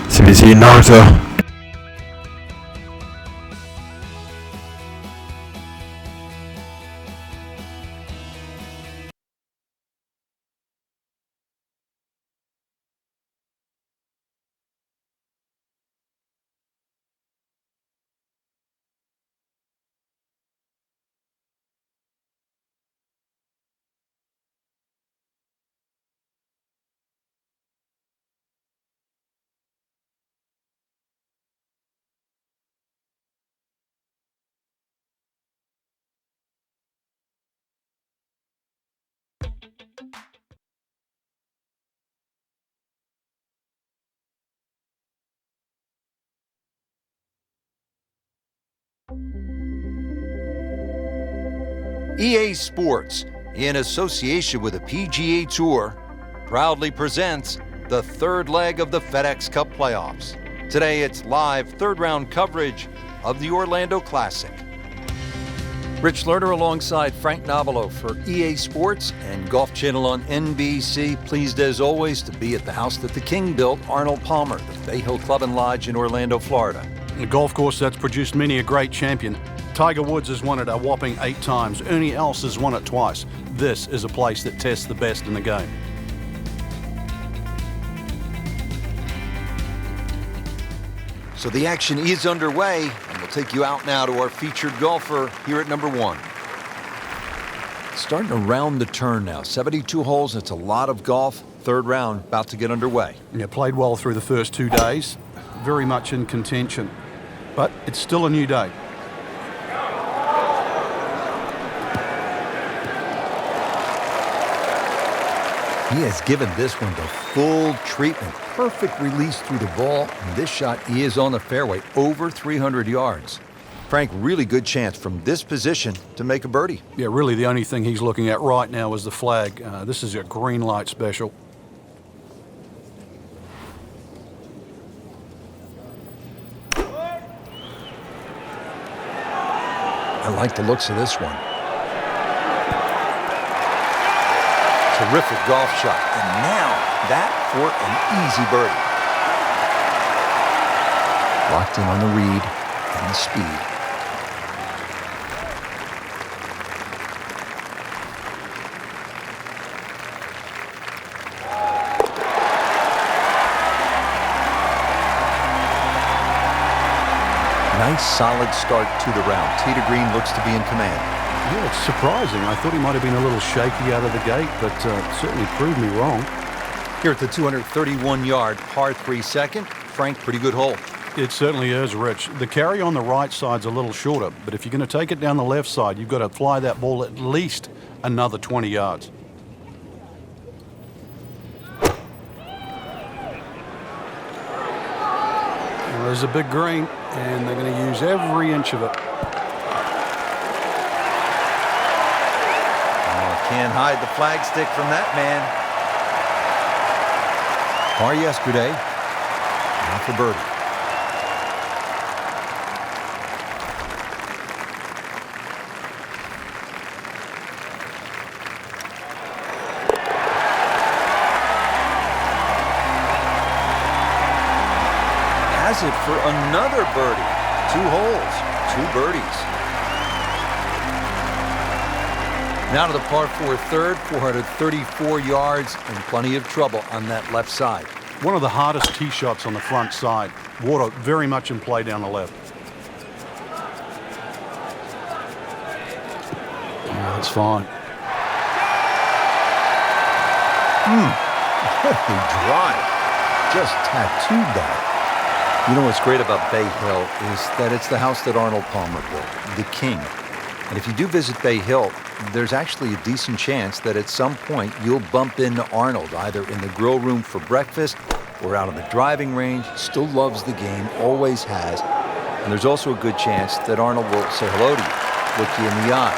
CBC Naruto. EA Sports, in association with the PGA Tour, proudly presents the third leg of the FedEx Cup playoffs. Today it's live third-round coverage of the Orlando Classic. Rich Lerner alongside Frank Nobilo for EA Sports and Golf Channel on NBC. Pleased as always to be at the house that the King built, Arnold Palmer, the Bay Hill Club and Lodge in Orlando, Florida. A golf course that's produced many a great champion. Tiger Woods has won it a whopping 8 times. Ernie Els has won it twice. This is a place that tests the best in the game. So the action is underway, and we'll take you out now to our featured golfer here at number 1. Starting to round the turn now. 72 holes, it's a lot of golf. Third round about to get underway. Yeah, played well through the first 2 days. Very much in contention. But it's still a new day. He has given this one the full treatment. Perfect release through the ball. And this shot is on the fairway, over 300 yards. Frank, really good chance from this position to make a birdie. Yeah, really the only thing he's looking at right now is the flag. This is a green light special. I like the looks of this one. Terrific golf shot. And now that for an easy birdie. Locked in on the read and the speed. Nice solid start to the round. Tee to green looks to be in command. Yeah, it's surprising. I thought he might have been a little shaky out of the gate, but certainly proved me wrong. Here at the 231-yard par 3 second, Frank, pretty good hole. It certainly is, Rich. The carry on the right side's a little shorter, but if you're going to take it down the left side, you've got to fly that ball at least another 20 yards. Well, there's a big green, and they're going to use every inch of it. Can't hide the flagstick from that man. Par yesterday. Now for birdie. Has it for another birdie. 2 holes, 2 birdies. Now to the par 4 third, 434 yards and plenty of trouble on that left side. One of the hardest tee shots on the front side. Water very much in play down the left. Yeah, that's fine. What a drive. Just tattooed that. You know what's great about Bay Hill is that it's the house that Arnold Palmer built, the King. And if you do visit Bay Hill, there's actually a decent chance that at some point you'll bump into Arnold, either in the grill room for breakfast or out on the driving range. Still loves the game, always has. And there's also a good chance that Arnold will say hello to you, look you in the eye.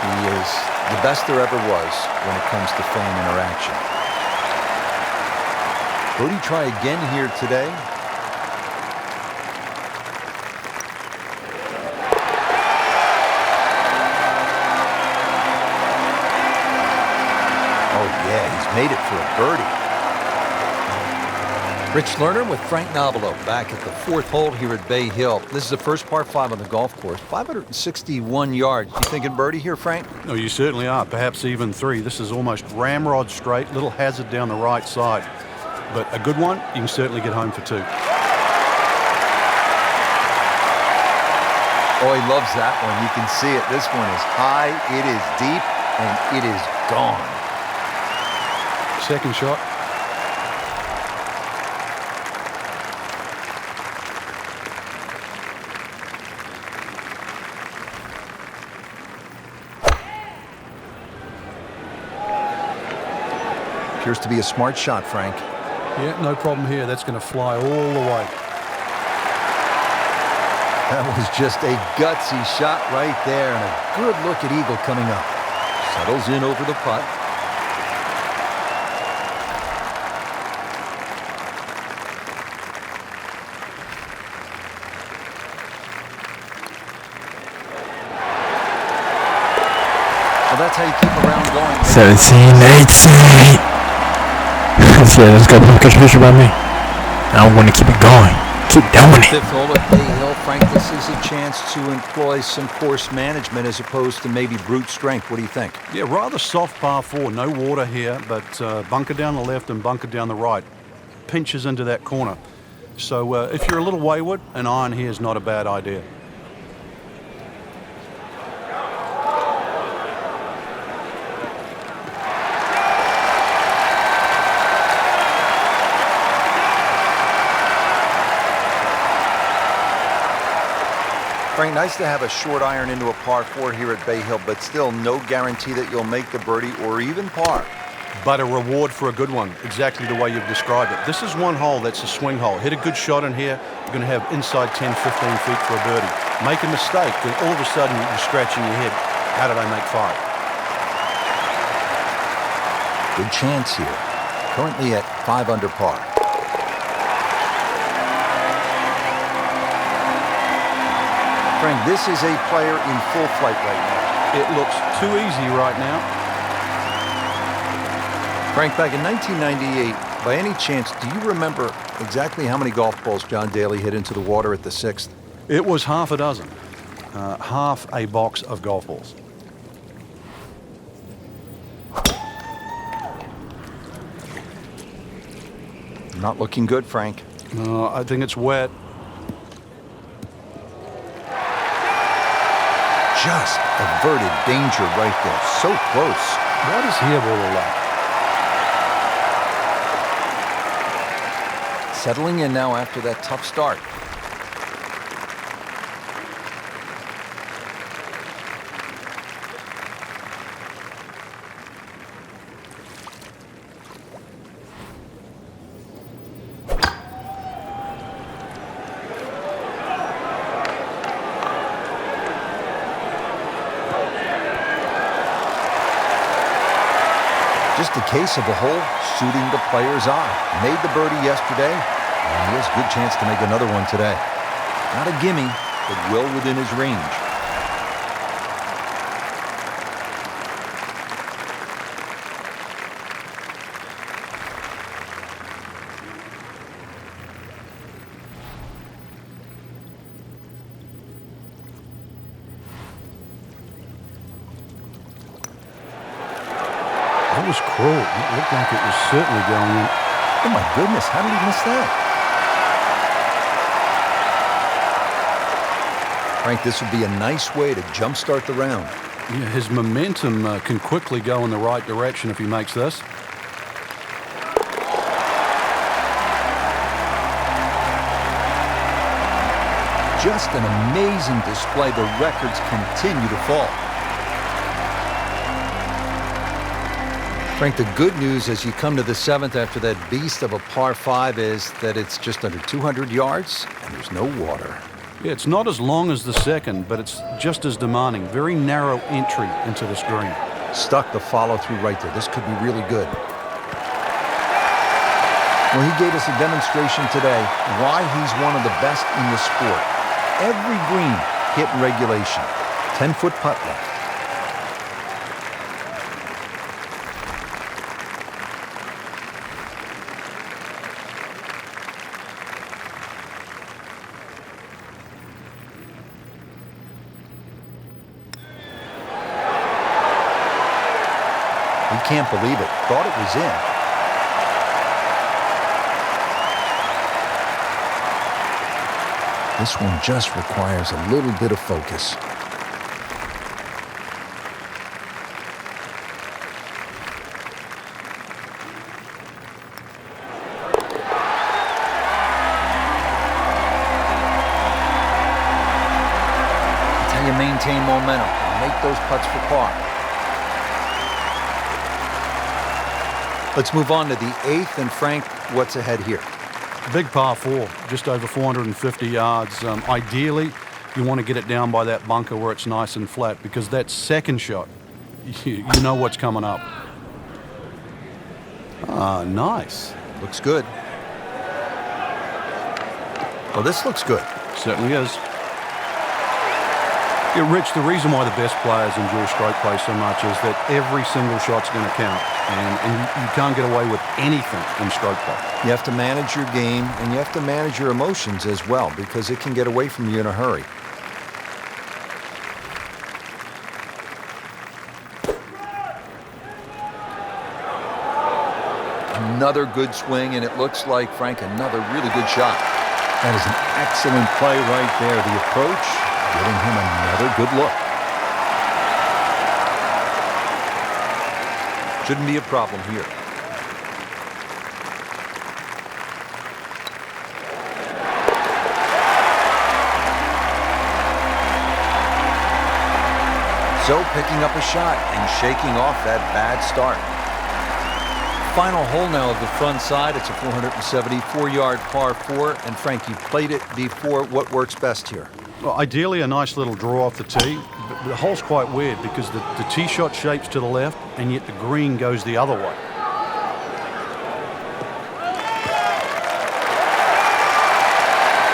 He is the best there ever was when it comes to fan interaction. Birdie try again here today. made it for a birdie. Rich Lerner with Frank Nobilo back at the fourth hole here at Bay Hill. This is the first par 5 on the golf course. 561 yards. You thinking birdie here, Frank? No, you certainly are. Perhaps even 3. This is almost ramrod straight, little hazard down the right side. But a good one, you can certainly get home for 2. Oh, he loves that one. You can see it. This one is high, it is deep, and it is gone. Second shot. Appears to be a smart shot, Frank. Yeah, no problem here. That's going to fly all the way. That was just a gutsy shot right there, and a good look at Eagle coming up. Settles in over the putt. Well, that's how you keep a round going. 17, 18. Yeah, that's got a catch picture by me. I want to keep it going. Keep doing it. Fifth hole at Bay Hill, Frank, this is a chance to employ some course management as opposed to maybe brute strength. What do you think? Yeah, rather soft par 4. No water here, but bunker down the left and bunker down the right. Pinches into that corner. So if you're a little wayward, an iron here is not a bad idea. Frank, nice to have a short iron into a par 4 here at Bay Hill, but still no guarantee that you'll make the birdie or even par. But a reward for a good one, exactly the way you've described it. This is one hole that's a swing hole. Hit a good shot in here, you're going to have inside 10, 15 feet for a birdie. Make a mistake, then all of a sudden you're scratching your head. How did I make 5? Good chance here. Currently at 5 under par. Frank, this is a player in full flight right now. It looks too easy right now. Frank, back in 1998, by any chance, do you remember exactly how many golf balls John Daly hit into the water at the 6th? It was half a dozen. Half a box of golf balls. Not looking good, Frank. I think it's wet. Just averted danger right there. So close. What is he able to like? Settling in now after that tough start. Just a case of a hole suiting the player's eye. Made the birdie yesterday, and he has a good chance to make another one today. Not a gimme, but well within his range. That was cruel. It looked like it was certainly going in. Oh my goodness, how did he miss that? Frank, this would be a nice way to jumpstart the round. Yeah, his momentum can quickly go in the right direction if he makes this. Just an amazing display. The records continue to fall. Frank, the good news as you come to the 7th after that beast of a par 5 is that it's just under 200 yards and there's no water. Yeah, it's not as long as the second, but it's just as demanding. Very narrow entry into this green. Stuck the follow-through right there. This could be really good. Well, he gave us a demonstration today why he's one of the best in the sport. Every green hit in regulation. 10-foot putt left. He can't believe it. Thought it was in. This one just requires a little bit of focus. That's how you maintain momentum and make those putts for par. Let's move on to the 8th. And Frank, what's ahead here? Big par 4, just over 450 yards. Ideally, you want to get it down by that bunker where it's nice and flat, because that second shot, you know what's coming up. Ah, nice. Looks good. Well, this looks good. Certainly is. Yeah, Rich, the reason why the best players enjoy stroke play so much is that every single shot's going to count. And you can't get away with anything in stroke play. You have to manage your game, and you have to manage your emotions as well, because it can get away from you in a hurry. Another good swing, and it looks like, Frank, another really good shot. That is an excellent play right there. The approach, giving him another good look. Shouldn't be a problem here. So picking up a shot and shaking off that bad start. Final hole now of the front side. It's a 474-yard par 4. And Frank, you played it before. What works best here? Well, ideally, a nice little draw off the tee. But the hole's quite weird because the tee shot shapes to the left, and yet the green goes the other way.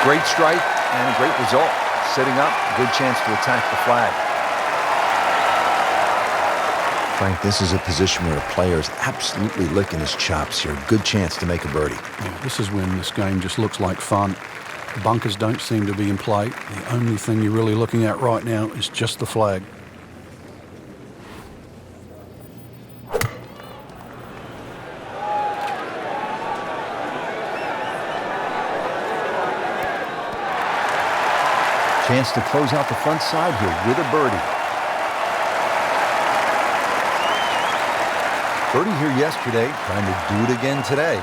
Great strike and a great result. Sitting up, good chance to attack the flag. Frank, this is a position where a player is absolutely licking his chops here. Good chance to make a birdie. Yeah, this is when this game just looks like fun. Bunkers don't seem to be in play. The only thing you're really looking at right now is just the flag. Chance to close out the front side here with a birdie. Birdie here yesterday, trying to do it again today.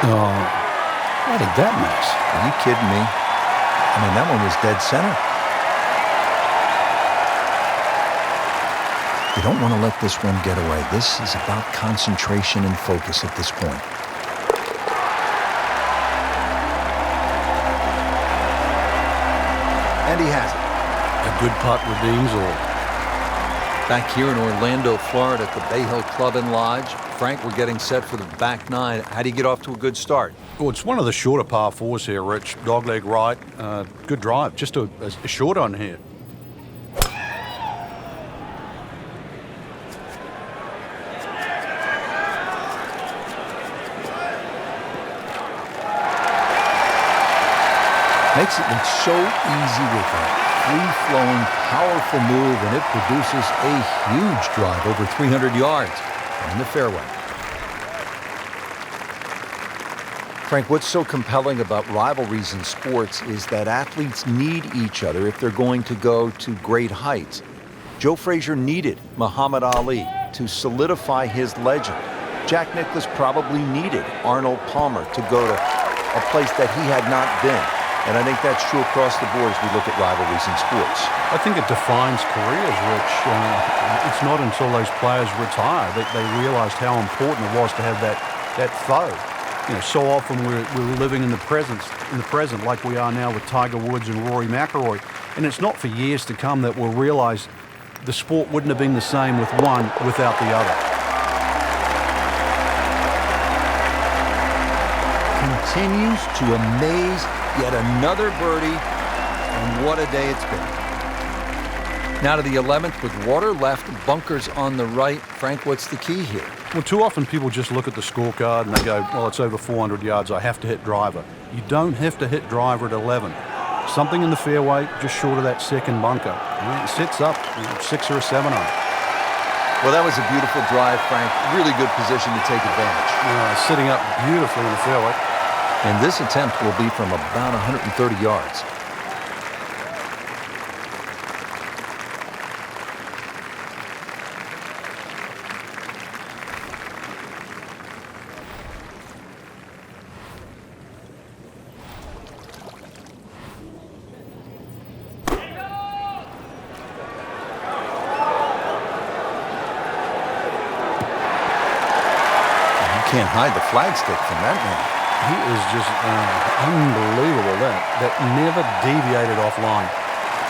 Oh, how did that miss? Are you kidding me? I mean, that one was dead center. You don't want to let this one get away. This is about concentration and focus at this point. And he has it. A good putt redeems all. Back here in Orlando, Florida at the Bay Hill Club and Lodge. Frank, we're getting set for the back nine. How do you get off to a good start? Well, it's one of the shorter par 4s here, Rich. Dogleg right. Good drive. Just a short on here. Makes it look so easy with a free-flowing, powerful move, and it produces a huge drive over 300 yards in the fairway. Frank, what's so compelling about rivalries in sports is that athletes need each other if they're going to go to great heights. Joe Frazier needed Muhammad Ali to solidify his legend. Jack Nicklaus probably needed Arnold Palmer to go to a place that he had not been. And I think that's true across the board as we look at rivalries in sports. I think it defines careers, Rich. It's not until those players retire that they realized how important it was to have that foe. You know, so often we're living in the present like we are now with Tiger Woods and Rory McIlroy. And it's not for years to come that we'll realize the sport wouldn't have been the same with one without the other. Continues to amaze. Yet another birdie, and what a day it's been. Now to the 11th with water left, bunkers on the right. Frank, what's the key here? Well, too often people just look at the scorecard and they go, well, it's over 400 yards, I have to hit driver. You don't have to hit driver at 11. Something in the fairway just short of that second bunker. It sets up 6 or a 7 on. Well, that was a beautiful drive, Frank. Really good position to take advantage. Sitting up beautifully in the fairway. And this attempt will be from about 130 yards. Can't hide the flagstick from that man. He is just unbelievable. That never deviated offline.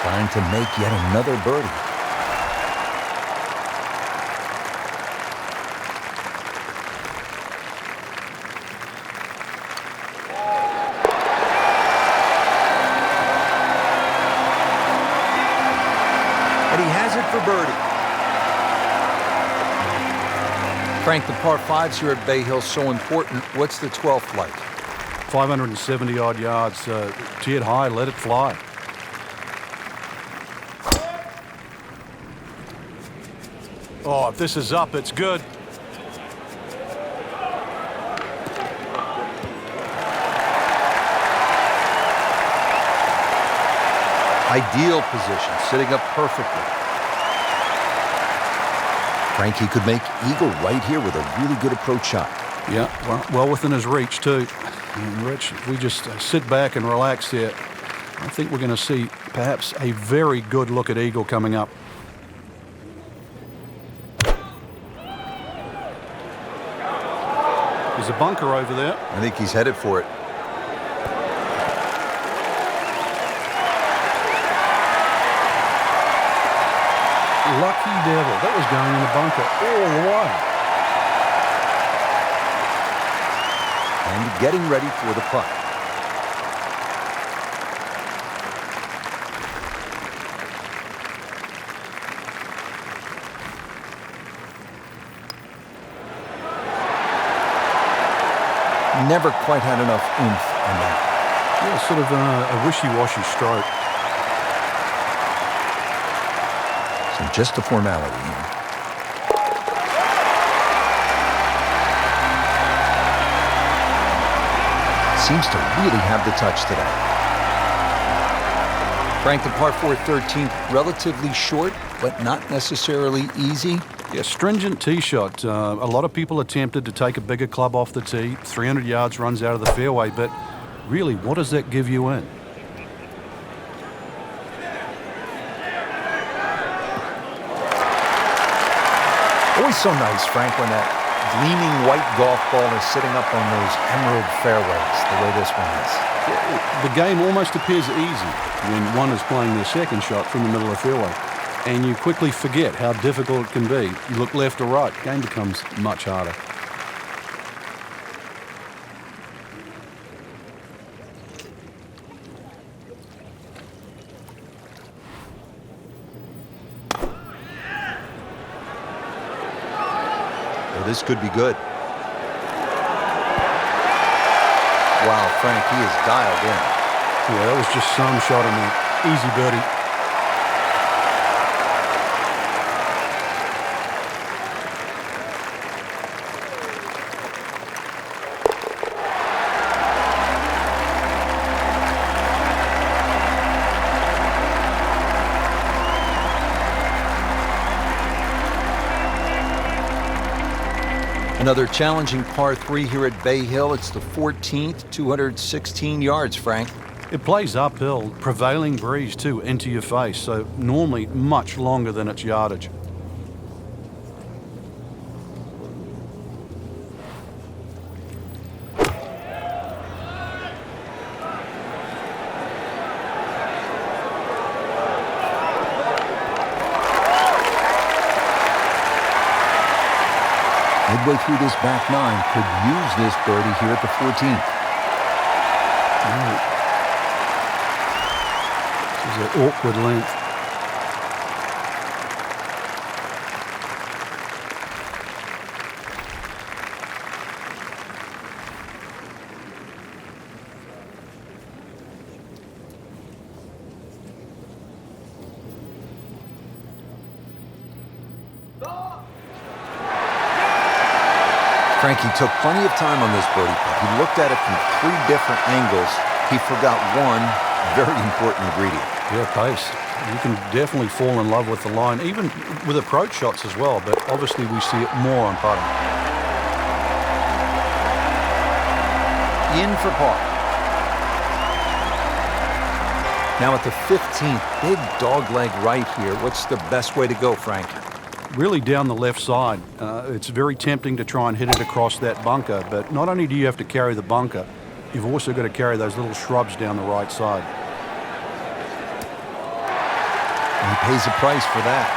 Trying to make yet another birdie. And he has it for birdie. Frank, the par 5s here at Bay Hill so important. What's the 12th like? 570-odd yards. Tee it high, let it fly. Oh, if this is up, it's good. Ideal position, sitting up perfectly. Frankie could make eagle right here with a really good approach shot. Yeah, well within his reach, too. And Rich, if we just sit back and relax here, I think we're going to see perhaps a very good look at eagle coming up. There's a bunker over there. I think he's headed for it. Lucky devil. That was going in the bunker all the way. And getting ready for the putt. Never quite had enough oomph on that. Yeah, sort of a wishy-washy stroke. So just a formality here. Seems to really have the touch today. Frank, the par 4 13th, relatively short, but not necessarily easy. Yeah, stringent tee shot. A lot of people are tempted to take a bigger club off the tee. 300 yards runs out of the fairway, but really, what does that give you in? Always so nice, Frank, when that gleaming white golf ball is sitting up on those emerald fairways, the way this one is. The game almost appears easy when one is playing their second shot from the middle of the fairway. And you quickly forget how difficult it can be. You look left or right, the game becomes much harder. Well, this could be good. Wow, Frank, he is dialed in. Yeah, that was just some shot in there. Easy birdie. Another challenging par 3 here at Bay Hill. It's the 14th, 216 yards, Frank. It plays uphill, prevailing breeze too, into your face, so normally much longer than its yardage. Midway through this back nine, could use this birdie here at the 14th. This is an awkward length. Frankie took plenty of time on this birdie putt. He looked at it from 3 different angles. He forgot one very important ingredient. Yeah, pace. You can definitely fall in love with the line, even with approach shots as well, but obviously we see it more on putting. In for par. Now at the 15th, big dogleg right here. What's the best way to go, Frank? Really down the left side. It's very tempting to try and hit it across that bunker, but not only do you have to carry the bunker, you've also got to carry those little shrubs down the right side. And he pays a price for that.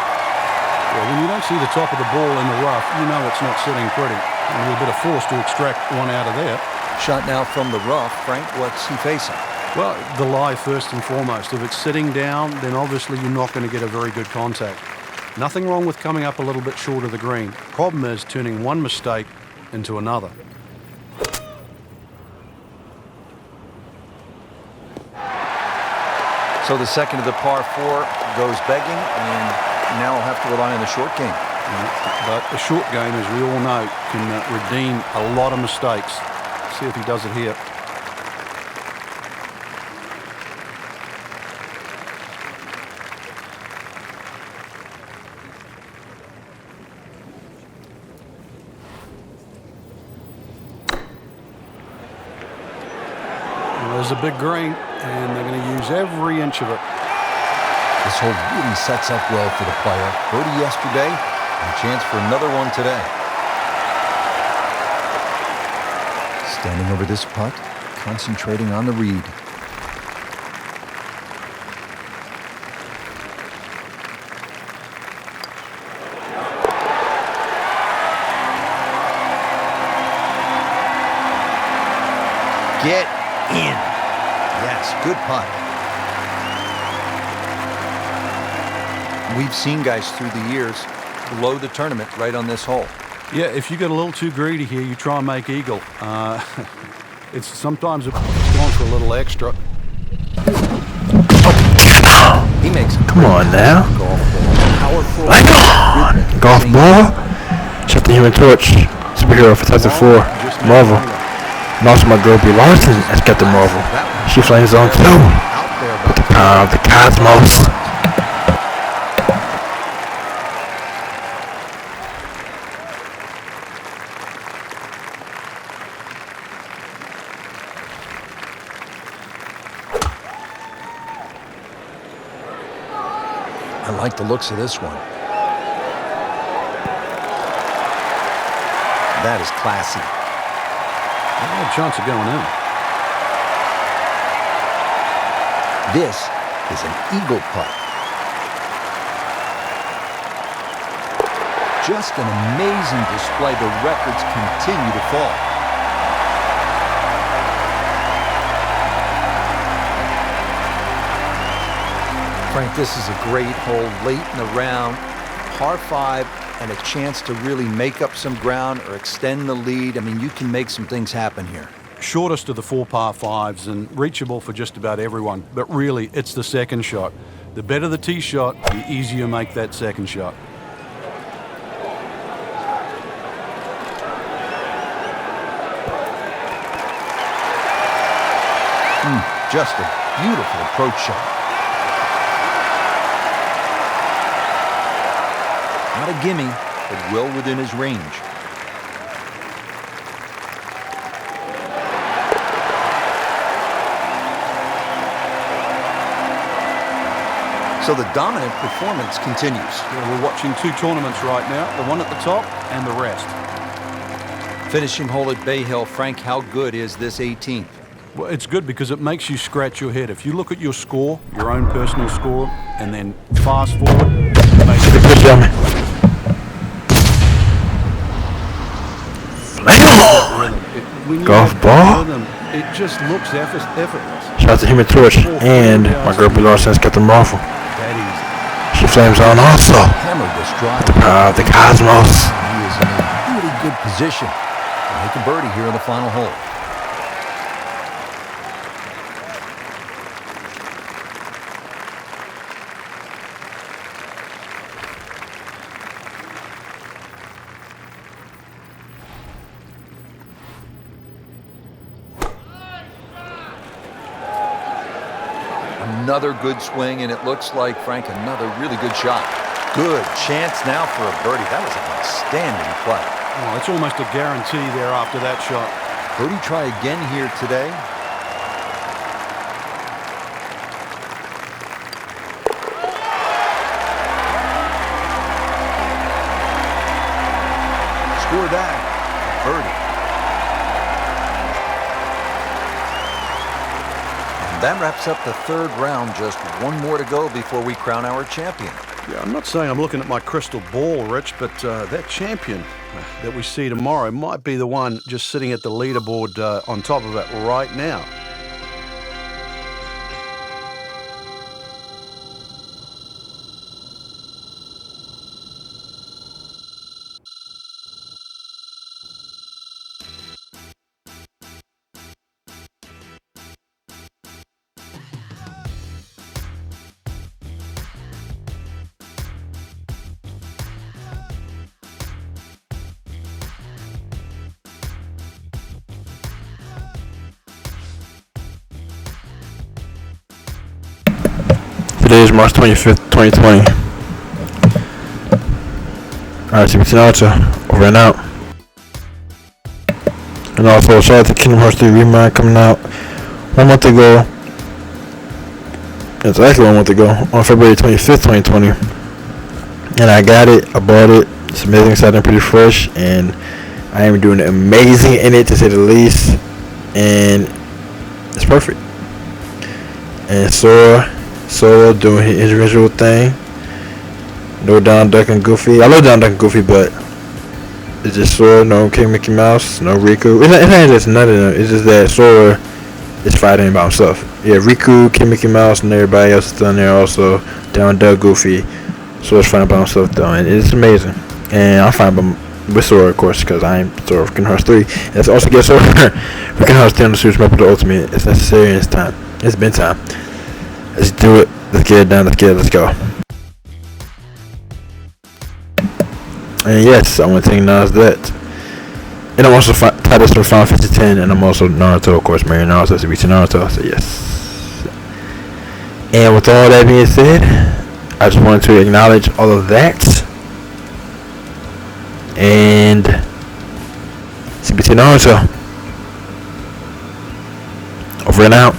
Well, when you don't see the top of the ball in the rough, you know it's not sitting pretty. A little bit of force to extract one out of there. Shot now from the rough. Frank, what's he facing? Well, the lie first and foremost. If it's sitting down, then obviously you're not going to get a very good contact. Nothing wrong with coming up a little bit short of the green. Problem is turning one mistake into another. So the second of the par 4 goes begging, and now he'll have to rely on the short game. But a short game, as we all know, can redeem a lot of mistakes. See if he does it here. There's a big green, and they're going to use every inch of it. This hole really sets up well for the player. Birdie yesterday, and a chance for another one today. Standing over this putt, concentrating on the read. Get in. Yes, good putt. We've seen guys through the years blow the tournament right on this hole. Yeah, if you get a little too greedy here, you try and make eagle. It's sometimes it's going for a little extra. He makes a Come on now. golf ball. Powerful. Like on. Golf ball. Shut the Human Torch. Superhero for 2004. Marvel. And also my girl B. Larson has got the Marvel. She flames on too. Out there, With the power of the cosmos. I like the looks of this one. That is classy. Oh, chance of going in. This is an eagle putt. Just an amazing display. The records continue to fall. Frank, this is a great hole late in the round. Par 5 and a chance to really make up some ground or extend the lead. I mean, you can make some things happen here. Shortest of the 4 par 5s and reachable for just about everyone. But really, it's the second shot. The better the tee shot, the easier you make that second shot. Just a beautiful approach shot. Not a gimme, but well within his range. So the dominant performance continues. Yeah, we're watching 2 tournaments right now, the one at the top and the rest. Finishing hole at Bay Hill. Frank, how good is this 18th? Well, it's good because it makes you scratch your head. If you look at your score, your own personal score, and then fast forward, Good gentlemen. Golf ball. It just looks effortless. Shout out to Human Torch and my girl B. Larson has got the Marvel. That She flames on also. Hammered this drive. The power of the cosmos. He is in a really good position to make a birdie here in the final hole. Another good swing, and it looks like, Frank, another really good shot. Good chance now for a birdie. That was an outstanding play. Oh, it's almost a guarantee there after that shot. Birdie try again here today. Score that. Birdie. And that wraps up the third round. Just one more to go before we crown our champion. Yeah, I'm not saying I'm looking at my crystal ball, Rich, but that champion that we see tomorrow might be the one just sitting at the leaderboard on top of it right now. Today is March 25th, 2020. Alright, CBT Naruto, over and out. And also, shout out to Kingdom Hearts 3 Remind coming out 1 month ago. It's actually 1 month ago, on February 25th, 2020. And I got it, I bought it. It's amazing, exciting, pretty fresh, and I am doing amazing in it, to say the least. And it's perfect. And Sora doing his individual thing. No Donald Duck and Goofy. I love Donald Duck and Goofy, but it's just Sora, no King Mickey Mouse, no Riku. It ain't just none of them. It's just that Sora is fighting by himself. Yeah, Riku, King Mickey Mouse, and everybody else is down there also. Donald Duck, Goofy. Sora's fighting by himself though, and it's amazing. And I'm fine with Sora, of course, because I am Sora of Kingdom Hearts 3. And let's also get Sora for Kingdom Hearts 3 on the Super Smash Bros. Ultimate. It's necessary and it's time. It's been time. Let's do it. Let's get it done. Let's go. And yes, I want to acknowledge that. And I'm also Titus for Final Fantasy X, and I'm also Naruto, of course, Mary Naruto, CBT Naruto. So yes. And with all that being said, I just wanted to acknowledge all of that. And CBT Naruto. Over and out.